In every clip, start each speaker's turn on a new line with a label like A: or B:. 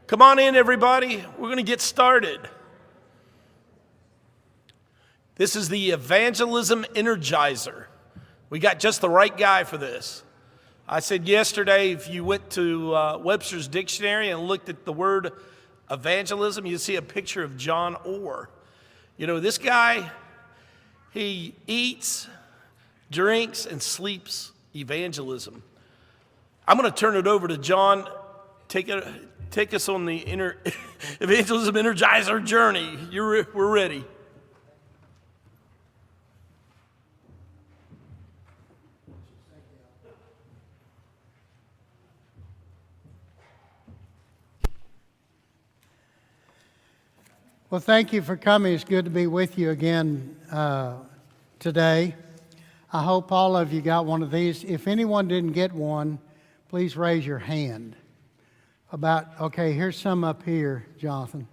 A: Come on in, everybody. We're going to get started. This is the Evangelism Energizer. We got just the right guy for this. I said yesterday, if you went to Webster's Dictionary and looked at the word evangelism, you'd see a picture of John Orr. You know, this guy, he eats, drinks, and sleeps evangelism. I'm going to turn it over to John. Take us on the Evangelism Energizer journey. We're ready.
B: Well, thank you for coming. It's good to be with you again today. I hope all of you got one of these. If anyone didn't get one, please raise your hand. Okay, here's some up here, Jonathan.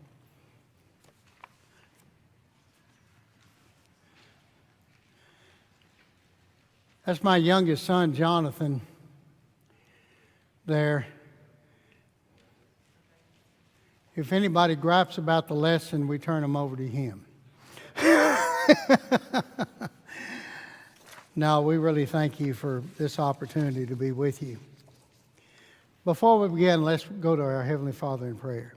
B: That's my youngest son, Jonathan, there. If anybody gripes about the lesson, we turn them over to him. No, we really thank you for this opportunity to be with you. Before we begin, let's go to our Heavenly Father in prayer.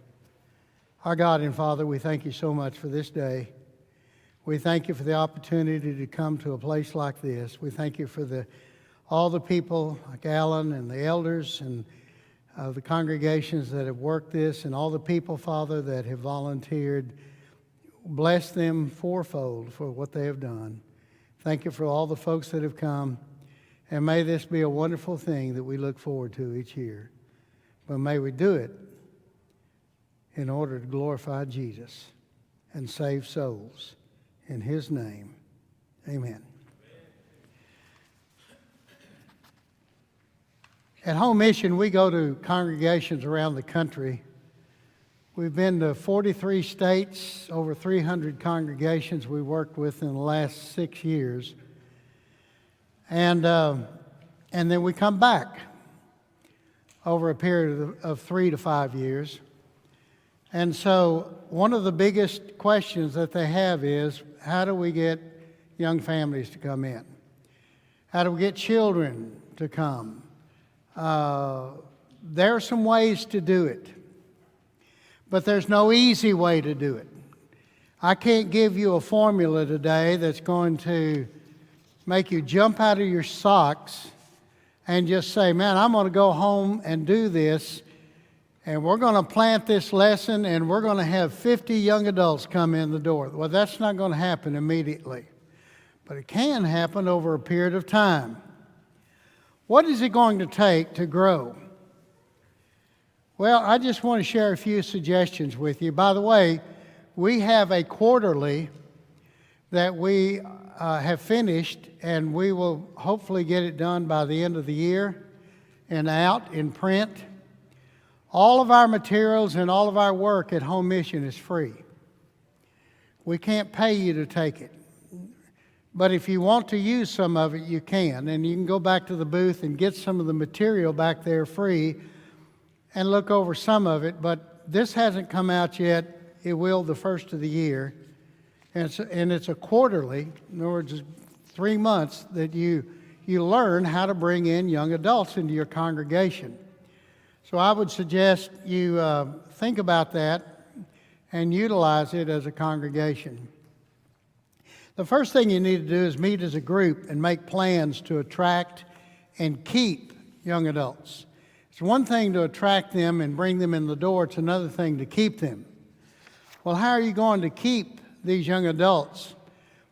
B: Our God and Father, we thank you so much for this day. We thank you for the opportunity to come to a place like this. We thank you for all the people like Alan and the elders and the congregations that have worked this, and all the people, Father, that have volunteered. Bless them fourfold for what they have done. Thank you for all the folks that have come, and may this be a wonderful thing that we look forward to each year. But may we do it in order to glorify Jesus and save souls. In His name, amen. At Home Mission, we go to congregations around the country. We've been to 43 states, over 300 congregations we worked with in the last 6 years. And then we come back over a period of 3 to 5 years. And so one of the biggest questions that they have is, how do we get young families to come in? How do we get children to come? There are some ways to do it, but there's no easy way to do it. I can't give you a formula today that's going to make you jump out of your socks and just say, man, I'm going to go home and do this, and we're going to plant this lesson, and we're going to have 50 young adults come in the door. Well, that's not going to happen immediately, but it can happen over a period of time. What is it going to take to grow? Well, I just want to share a few suggestions with you. By the way, we have a quarterly that we have finished, and we will hopefully get it done by the end of the year and out in print. All of our materials and all of our work at Home Mission is free. We can't pay you to take it. But if you want to use some of it, you can. And you can go back to the booth and get some of the material back there free and look over some of it. But this hasn't come out yet. It will the first of the year. And it's a quarterly, in other words, 3 months that you learn how to bring in young adults into your congregation. So I would suggest you think about that and utilize it as a congregation. The first thing you need to do is meet as a group and make plans to attract and keep young adults. It's one thing to attract them and bring them in the door. It's another thing to keep them. Well, how are you going to keep these young adults?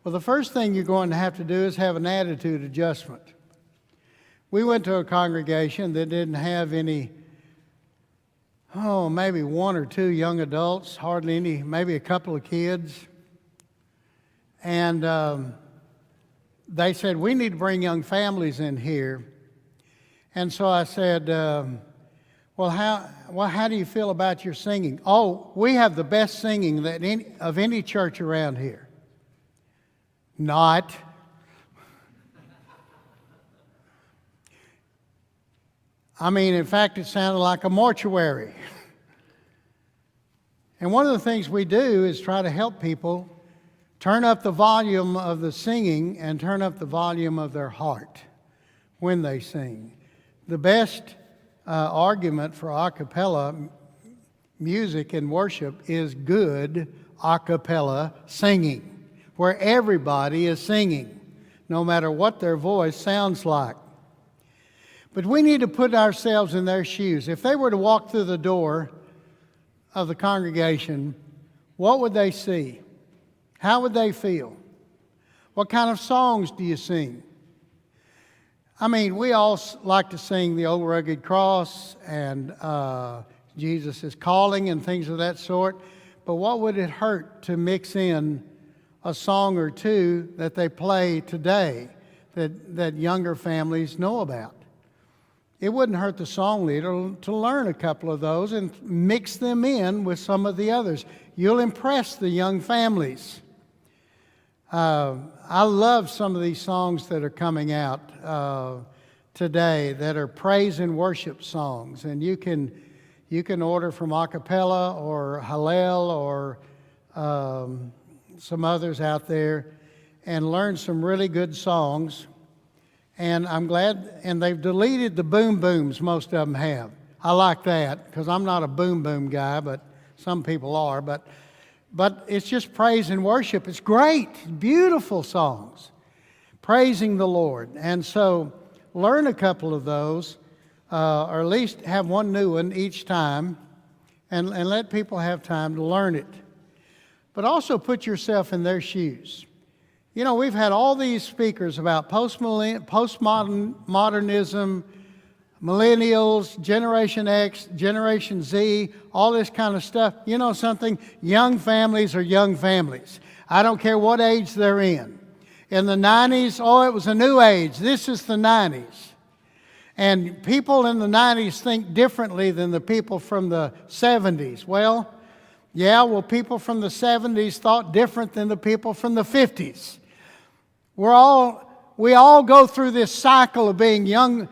B: Well, the first thing you're going to have to do is have an attitude adjustment. We went to a congregation that didn't have any, maybe 1 or 2 young adults, hardly any, maybe a couple of kids. And they said, we need to bring young families in here. And so I said, how do you feel about your singing? Oh, we have the best singing of any church around here. Not. I mean, in fact, it sounded like a mortuary. And one of the things we do is try to help people turn up the volume of the singing and turn up the volume of their heart when they sing. The best argument for a cappella music and worship is good a cappella singing, where everybody is singing, no matter what their voice sounds like. But we need to put ourselves in their shoes. If they were to walk through the door of the congregation, what would they see? How would they feel? What kind of songs do you sing? I mean, we all like to sing the Old Rugged Cross and Jesus is Calling and things of that sort. But what would it hurt to mix in a song or two that they play today that younger families know about? It wouldn't hurt the song leader to learn a couple of those and mix them in with some of the others. You'll impress the young families. I love some of these songs that are coming out today that are praise and worship songs, and you can order from a cappella or Hallel or some others out there and learn some really good songs. And I'm glad, and they've deleted the boom booms, most of them have. I like that because I'm not a boom boom guy, but some people are. But it's just praise and worship. It's great, beautiful songs, praising the Lord. And so learn a couple of those, or at least have one new one each time, and let people have time to learn it. But also put yourself in their shoes. You know, we've had all these speakers about postmodernism, millennials, Generation X, Generation Z, all this kind of stuff. You know something? Young families are young families. I don't care what age they're in. In the 90s, it was a new age. This is the 90s. And people in the 90s think differently than the people from the 70s. Well, people from the 70s thought different than the people from the 50s. We all go through this cycle of being young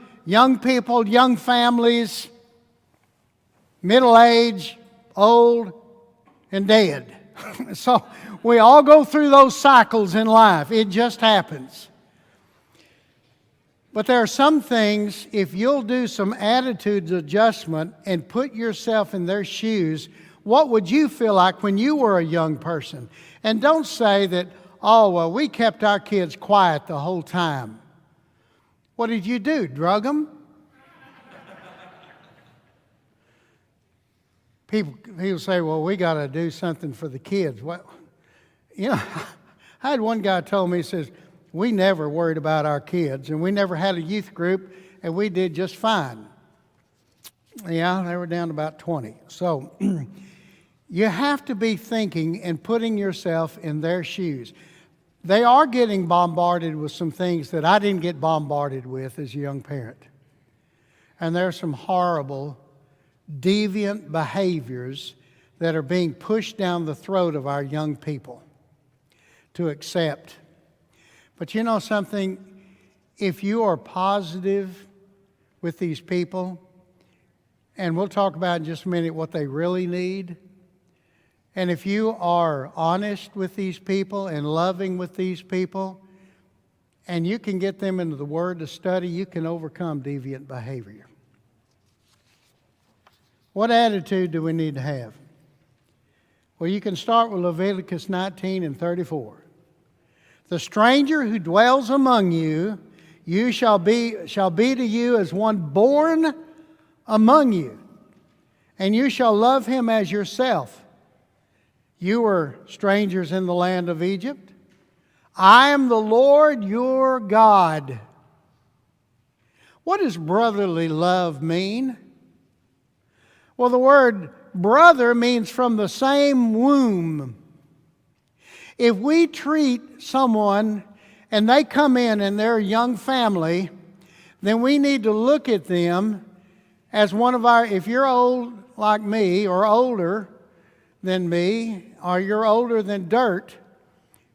B: people, young families, middle age, old, and dead. So we all go through those cycles in life. It just happens. But there are some things, if you'll do some attitude adjustment and put yourself in their shoes, what would you feel like when you were a young person? And don't say that, we kept our kids quiet the whole time. What did you do? Drug them? People say, we got to do something for the kids. Well, I had one guy told me, he says, we never worried about our kids, and we never had a youth group, and we did just fine. Yeah, they were down to about 20. So you have to be thinking and putting yourself in their shoes. They are getting bombarded with some things that I didn't get bombarded with as a young parent. And there are some horrible, deviant behaviors that are being pushed down the throat of our young people to accept. But you know something? If you are positive with these people, and we'll talk about in just a minute what they really need, and if you are honest with these people and loving with these people, and you can get them into the Word to study, you can overcome deviant behavior. What attitude do we need to have? Well, you can start with Leviticus 19 and 34. The stranger who dwells among you, shall be to you as one born among you, and you shall love him as yourself. You were strangers in the land of Egypt. I am the Lord your God. What does brotherly love mean? Well, the word brother means from the same womb. If we treat someone and they come in and they're a young family, then we need to look at them as one of our, if you're old like me or older than me, or you're older than dirt,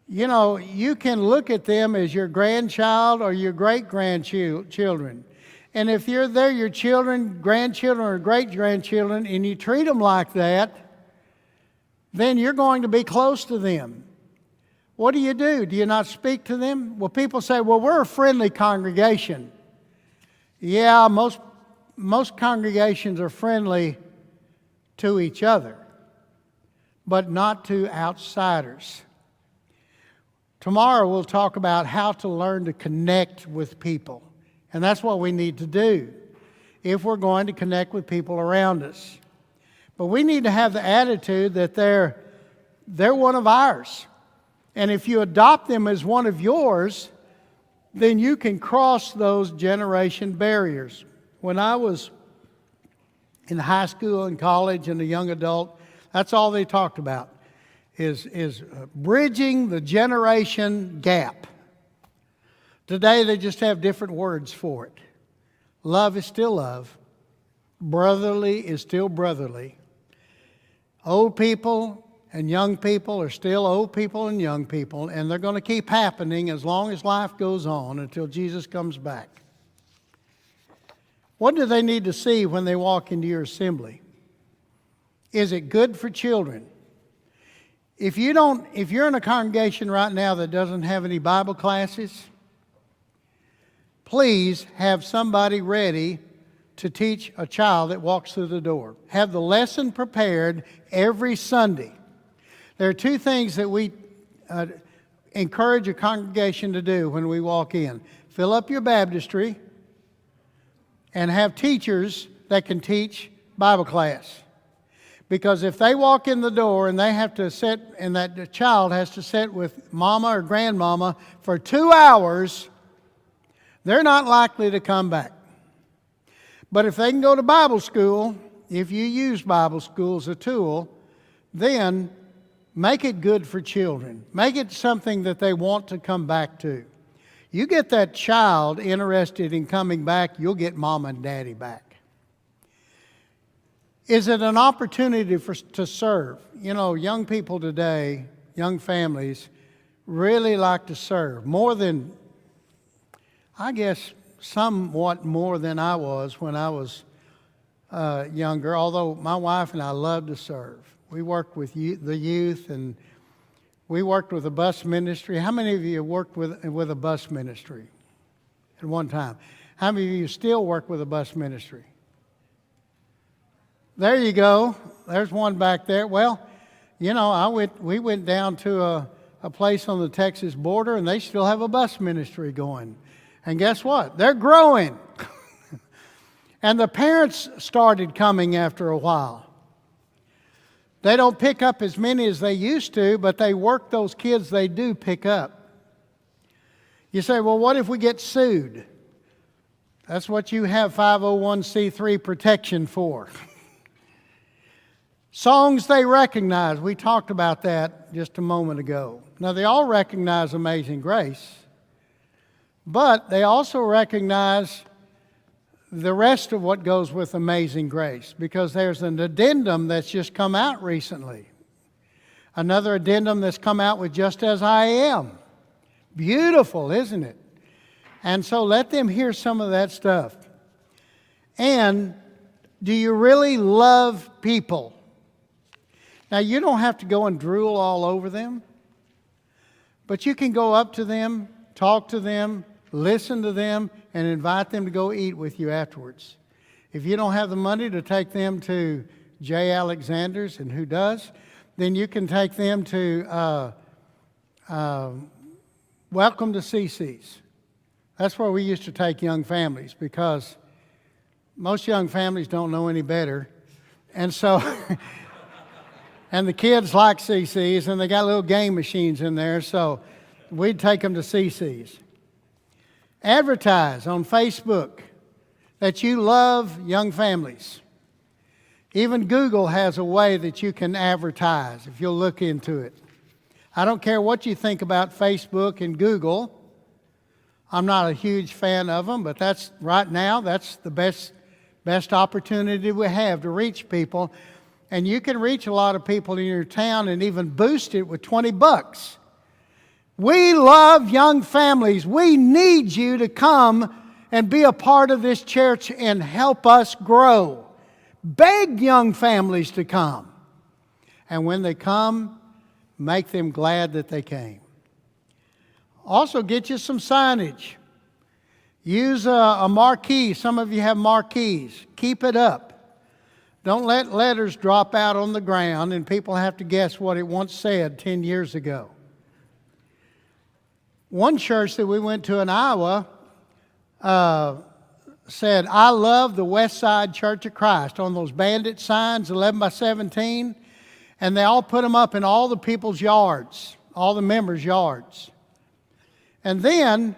B: you can look at them as your grandchild or your great-grandchildren. And if they're your children, grandchildren, or great-grandchildren, and you treat them like that, then you're going to be close to them. What do? Do you not speak to them? Well, people say, well, we're a friendly congregation. Yeah, most congregations are friendly to each other, but not to outsiders. Tomorrow we'll talk about how to learn to connect with people. And that's what we need to do if we're going to connect with people around us. But we need to have the attitude that they're one of ours. And if you adopt them as one of yours, then you can cross those generation barriers. When I was in high school and college and a young adult, that's all they talked about is bridging the generation gap. Today they just have different words for it. Love is still love. Brotherly is still brotherly. Old people and young people are still old people and young people, and they're going to keep happening as long as life goes on until Jesus comes back. What do they need to see when they walk into your assembly? Is it good for children? If you're in a congregation right now that doesn't have any Bible classes, please have somebody ready to teach a child that walks through the door. Have the lesson prepared every Sunday. There are two things that we encourage a congregation to do when we walk in. Fill up your baptistry and have teachers that can teach Bible class. Because if they walk in the door and they have to sit, and that child has to sit with mama or grandmama for 2 hours, they're not likely to come back. But if they can go to Bible school, if you use Bible school as a tool, then make it good for children. Make it something that they want to come back to. You get that child interested in coming back, you'll get mama and daddy back. Is it an opportunity to serve? You know, young people today, young families, really like to serve. More than, I guess, somewhat more than I was when I was younger, although my wife and I love to serve. We worked with the youth, and we worked with a bus ministry. How many of you worked with a bus ministry at one time? How many of you still work with a bus ministry? There you go. There's one back there. Well, you know, we went down to a place on the Texas border, and they still have a bus ministry going. And guess what? They're growing. And the parents started coming after a while. They don't pick up as many as they used to, but they work those kids they do pick up. You say, well, what if we get sued? That's what you have 501c3 protection for. Songs they recognize. We talked about that just a moment ago. Now, they all recognize Amazing Grace, but they also recognize the rest of what goes with Amazing Grace, because there's an addendum that's just come out recently. Another addendum that's come out with Just As I Am. Beautiful, isn't it? And so let them hear some of that stuff. And do you really love people? Now, you don't have to go and drool all over them, but you can go up to them, talk to them, listen to them, and invite them to go eat with you afterwards. If you don't have the money to take them to J. Alexander's, and who does, then you can take them to Welcome to CC's. That's where we used to take young families, because most young families don't know any better. And so... And the kids like CC's, and they got little game machines in there, so we'd take them to CC's. Advertise on Facebook that you love young families. Even Google has a way that you can advertise if you'll look into it. I don't care what you think about Facebook and Google. I'm not a huge fan of them, but right now that's the best opportunity we have to reach people. And you can reach a lot of people in your town and even boost it with $20. We love young families. We need you to come and be a part of this church and help us grow. Beg young families to come. And when they come, make them glad that they came. Also, get you some signage. Use a marquee. Some of you have marquees. Keep it up. Don't let letters drop out on the ground and people have to guess what it once said 10 years ago. One church that we went to in Iowa said, "I love the West Side Church of Christ," on those bandit signs, 11 by 17. And they all put them up in all the people's yards, all the members' yards. And then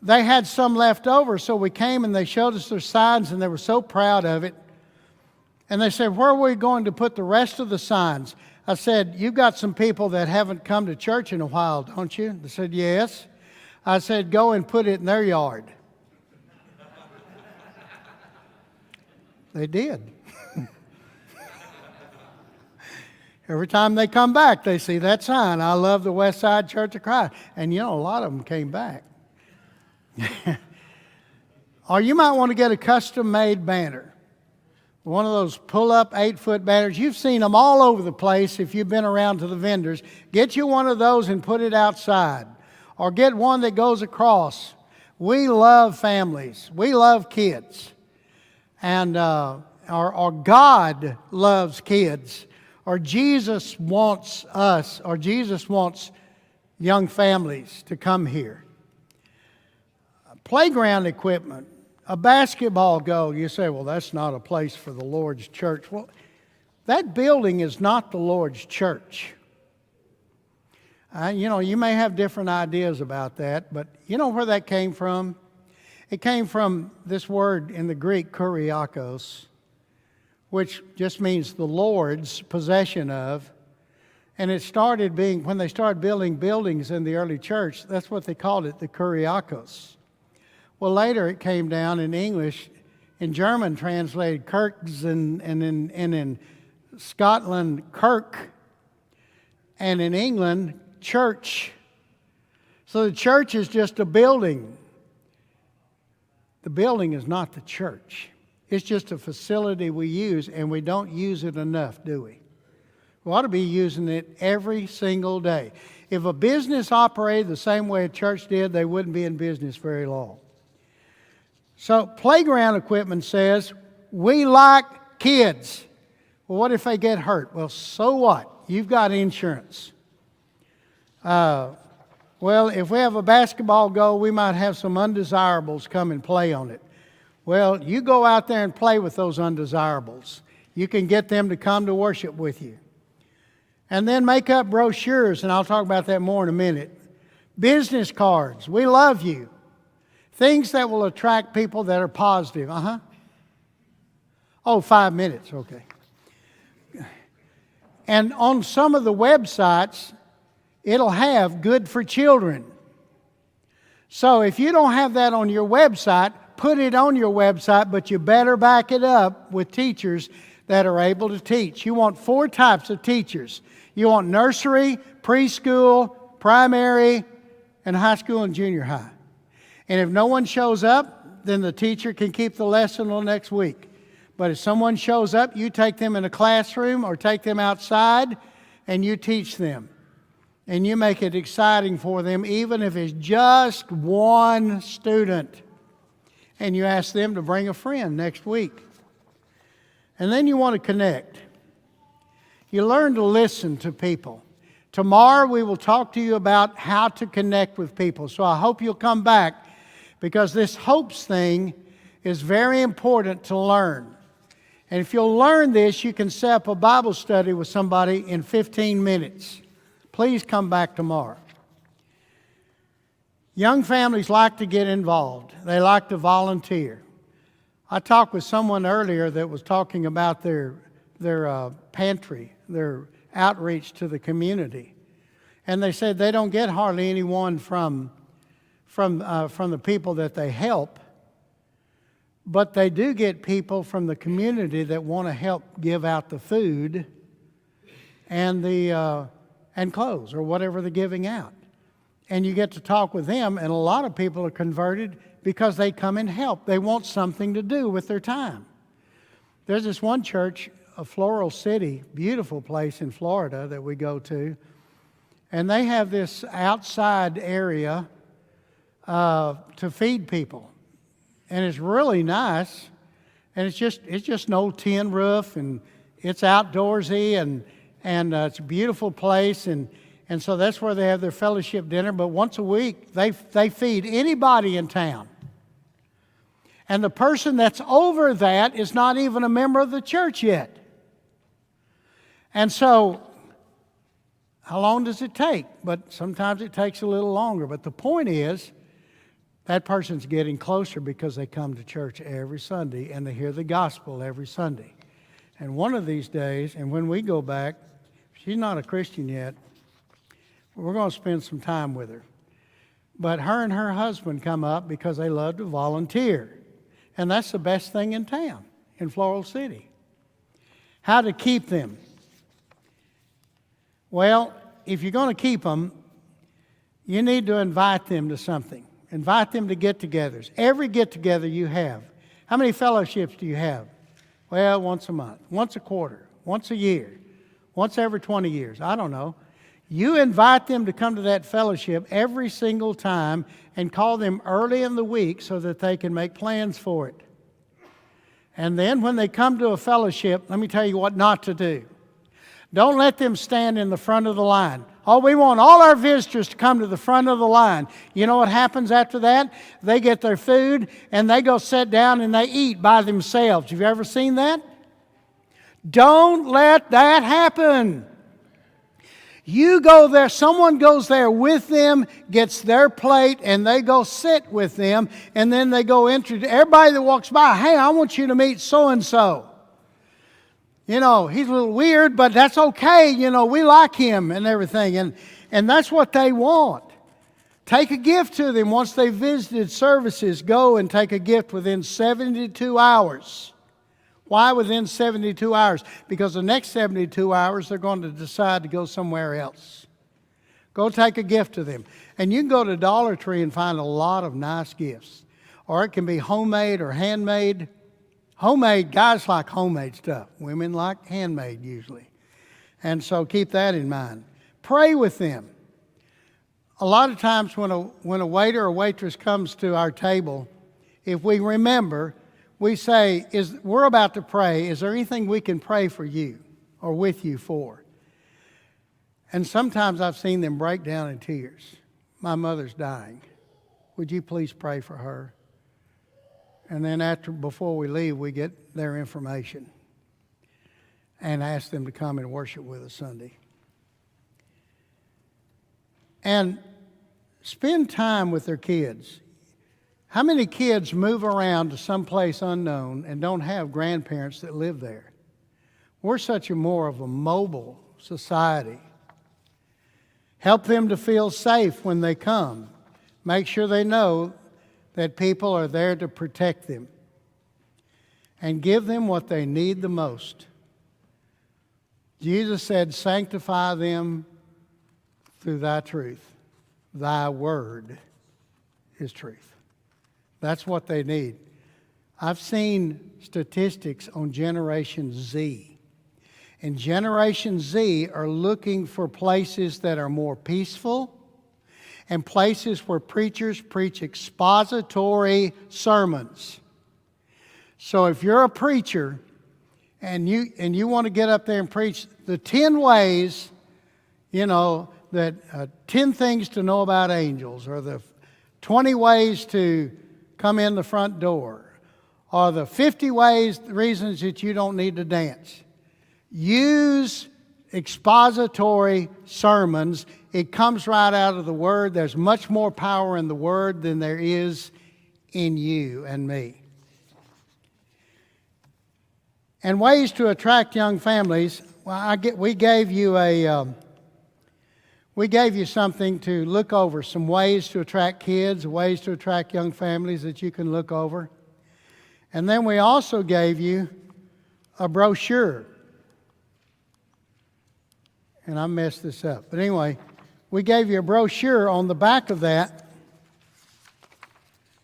B: they had some left over, so we came and they showed us their signs and they were so proud of it. And they said, "Where are we going to put the rest of the signs?" I said, "You've got some people that haven't come to church in a while, don't you?" They said, "Yes." I said, "Go and put it in their yard." They did. Every time they come back, they see that sign, "I love the West Side Church of Christ." And you know, a lot of them came back. Or you might want to get a custom-made banner. One of those pull-up 8-foot banners. You've seen them all over the place if you've been around to the vendors. Get you one of those and put it outside. Or get one that goes across. We love families. We love kids. And or God loves kids. Or Jesus wants us, or Jesus wants young families to come here. Playground equipment, a basketball goal. You say, "Well, that's not a place for the Lord's church." Well, that building is not the Lord's church. You may have different ideas about that, but you know where that came from? It came from this word in the Greek, kuriakos, which just means the Lord's possession of. And it started being, when they started building buildings in the early church, that's what they called it, the kuriakos. Well, later it came down in English, in German translated kirks, and in Scotland, kirk, and in England, church. So the church is just a building. The building is not the church. It's just a facility we use, and we don't use it enough, do we? We ought to be using it every single day. If a business operated the same way a church did, they wouldn't be in business very long. So playground equipment says, "We like kids." Well, what if they get hurt? Well, so what? You've got insurance. Well, if we have a basketball goal, we might have some undesirables come and play on it. Well, you go out there and play with those undesirables. You can get them to come to worship with you. And then make up brochures, and I'll talk about that more in a minute. Business cards. We love you. Things that will attract people that are positive. Oh, 5 minutes. Okay. And on some of the websites, it'll have good for children. So if you don't have that on your website, put it on your website, but you better back it up with teachers that are able to teach. You want 4 types of teachers. You want nursery, preschool, primary, and high school and junior high. And if no one shows up, then the teacher can keep the lesson till next week. But if someone shows up, you take them in a classroom or take them outside and you teach them. And you make it exciting for them, even if it's just one student. And you ask them to bring a friend next week. And then you want to connect. You learn to listen to people. Tomorrow we will talk to you about how to connect with people. So I hope you'll come back, because this hopes thing is very important to learn. And if you'll learn this, you can set up a Bible study with somebody in 15 minutes. Please come back tomorrow. Young families like to get involved. They like to volunteer. I talked with someone earlier that was talking about their pantry, their outreach to the community. And they said they don't get hardly anyone from the people that they help, but they do get people from the community that want to help give out the food and clothes or whatever they're giving out. And you get to talk with them, and a lot of people are converted because they come and help. They want something to do with their time. There's this one church Floral City, beautiful place in Florida that we go to. And they have this outside area to feed people. And it's really nice. And it's just an old tin roof, and it's outdoorsy, and it's a beautiful place. And so that's where they have their fellowship dinner. But once a week, they feed anybody in town. And the person that's over that is not even a member of the church yet. And so, how long does it take? But sometimes it takes a little longer. But the point is, that person's getting closer because they come to church every Sunday and they hear the gospel every Sunday. And one of these days, and when we go back, she's not a Christian yet, we're going to spend some time with her. But her and her husband come up because they love to volunteer. And that's the best thing in town, in Floral City. How to keep them? Well, if you're going to keep them, you need to invite them to something. Invite them to get-togethers. Every get-together you have. How many fellowships do you have? Well, once a month, once a quarter, once a year, once every 20 years. I don't know. You invite them to come to that fellowship every single time and call them early in the week so that they can make plans for it. And then when they come to a fellowship, let me tell you what not to do. Don't let them stand in the front of the line. Oh, we want all our visitors to come to the front of the line. You know what happens after that? They get their food and they go sit down and they eat by themselves. Have you ever seen that? Don't let that happen. You go there, someone goes there with them, gets their plate, and they go sit with them, and then they go introduce everybody that walks by. Hey, I want you to meet so-and-so. You know, he's a little weird, but that's okay. You know, we like him and everything. And that's what they want. Take a gift to them once they've visited services. Go and take a gift within 72 hours. Why within 72 hours? Because the next 72 hours, they're going to decide to go somewhere else. Go take a gift to them. And you can go to Dollar Tree and find a lot of nice gifts. Or it can be homemade or handmade. Homemade, guys like homemade stuff. Women like handmade usually. And so keep that in mind. Pray with them. A lot of times when a waiter or waitress comes to our table, if we remember, we say, we're about to pray. Is there anything we can pray for you or with you for? And sometimes I've seen them break down in tears. My mother's dying. Would you please pray for her? And then before we leave, we get their information and ask them to come and worship with us Sunday. And spend time with their kids. How many kids move around to someplace unknown and don't have grandparents that live there? We're such a more of a mobile society. Help them to feel safe when they come. Make sure they know that people are there to protect them. And give them what they need the most. Jesus said, sanctify them through thy truth. Thy word is truth. That's what they need. I've seen statistics on Generation Z. And Generation Z are looking for places that are more peaceful and places where preachers preach expository sermons. So if you're a preacher and you want to get up there and preach the 10 ways, that 10 things to know about angels, or the 20 ways to come in the front door, or the 50 reasons that you don't need to dance. Use expository sermons. It comes right out of the Word. There's much more power in the Word than there is in you and me. And ways to attract young families. Well, we gave you something to look over, some ways to attract kids, ways to attract young families that you can look over. And then we also gave you a brochure. And I messed this up. But anyway, we gave you a brochure. On the back of that,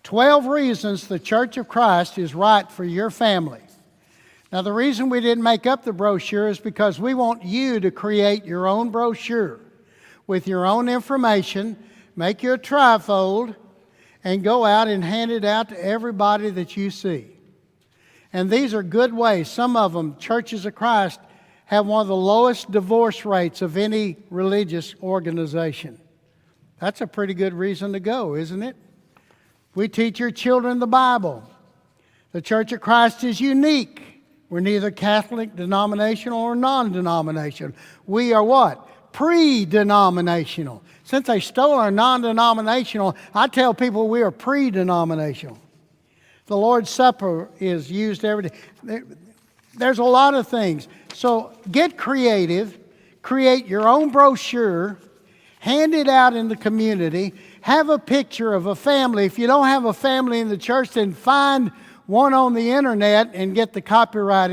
B: 12 reasons the Church of Christ is right for your family. Now, the reason we didn't make up the brochure is because we want you to create your own brochure with your own information, make you a trifold, and go out and hand it out to everybody that you see. And these are good ways. Some of them, Churches of Christ, have one of the lowest divorce rates of any religious organization. That's a pretty good reason to go, isn't it? We teach your children the Bible. The Church of Christ is unique. We're neither Catholic, denominational, or non-denominational. We are what? Pre-denominational. Since they stole our non-denominational, I tell people we are pre-denominational. The Lord's Supper is used every day. There's a lot of things. So get creative, create your own brochure, hand it out in the community, have a picture of a family. If you don't have a family in the church, then find one on the internet and get the copyright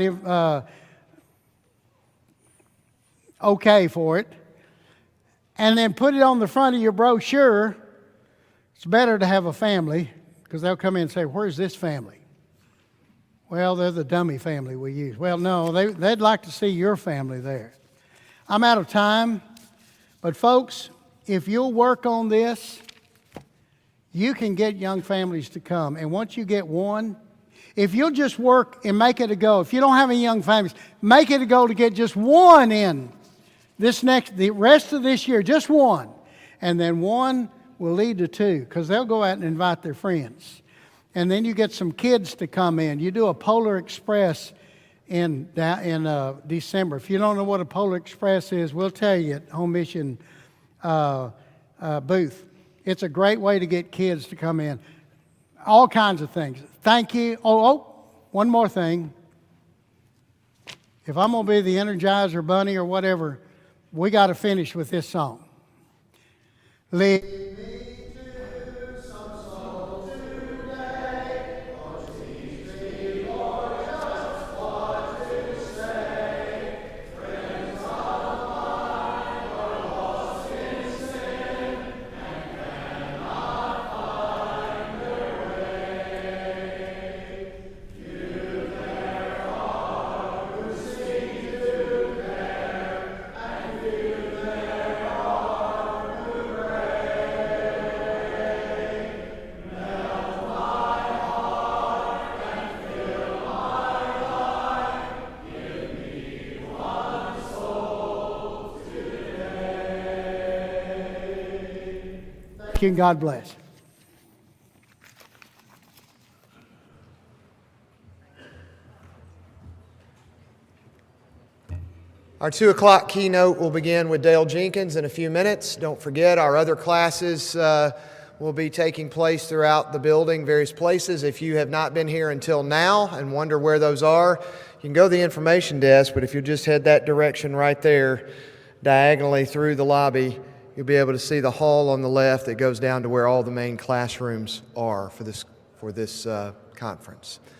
B: okay for it. And then put it on the front of your brochure. It's better to have a family because they'll come in and say, "Where's this family?" Well, they're the dummy family we use. Well, no, they'd like to see your family there. I'm out of time, but folks, if you'll work on this, you can get young families to come. And once you get one, if you'll just work and make it a go, if you don't have any young families, make it a go to get just one in the rest of this year, just one. And then one will lead to two, because they'll go out and invite their friends. And then you get some kids to come in. You do a Polar Express in December. If you don't know what a Polar Express is, we'll tell you at Home Mission booth. It's a great way to get kids to come in. All kinds of things. Thank you. One more thing. If I'm going to be the Energizer Bunny or whatever, we got to finish with this song. Lead me to some soul today, or teach me, Lord, just what to say. Friends of mine are lost in sin and cannot find their way. You there are who seem to care, and you there are who pray. Melt my heart and fill my life. Give me one soul today. Thank you and God bless.
C: Our 2 o'clock keynote will begin with Dale Jenkins in a few minutes. Don't forget, our other classes will be taking place throughout the building, various places. If you have not been here until now and wonder where those are, you can go to the information desk, but if you just head that direction right there, diagonally through the lobby, you'll be able to see the hall on the left that goes down to where all the main classrooms are for this conference.